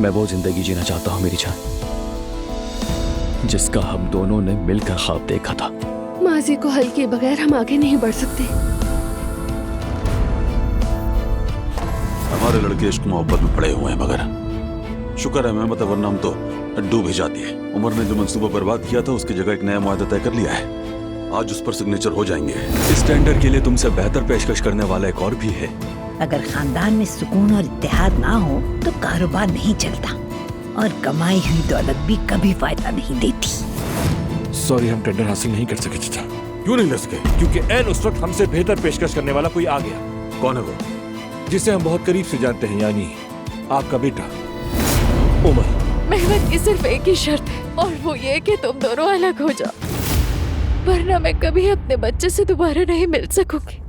मैं वो जिंदगी जीना चाहता हूँ मेरी जान, जिसका हम दोनों ने मिलकर ख्वाब देखा था। माजी को हल किए बगैर हम आगे नहीं बढ़ सकते। हमारे लड़के इश्क मोहब्बत में पड़े हुए हैं, मगर शुक्र है मेहमत, वरना हम तो डूब ही जाती है। उमर ने जो मंसूबा बर्बाद किया था उसकी जगह एक नया मुआहदा तय कर लिया है। आज उस पर सिग्नेचर हो जाएंगे। इस टेंडर के लिए तुमसे बेहतर पेशकश करने वाला एक और भी है। अगर खानदान में सुकून और इत्तेहाद ना हो तो कारोबार नहीं चलता, और कमाई हुई दौलत भी कभी फायदा नहीं देती। सॉरी, हम टेंडर हासिल नहीं कर सके चाचा। क्यों नहीं कर सके? क्योंकि ऐन उस वक्त हमसे बेहतर पेशकश करने वाला कोई आ गया। कौन है वो? जिसे हम बहुत करीब से जानते हैं, यानी आपका बेटा उमर। मेहमत की सिर्फ एक ही शर्त है, और वो ये कि तुम दोनों अलग हो जाओ, वरना मैं कभी अपने बच्चे से दोबारा नहीं मिल सकूंगी।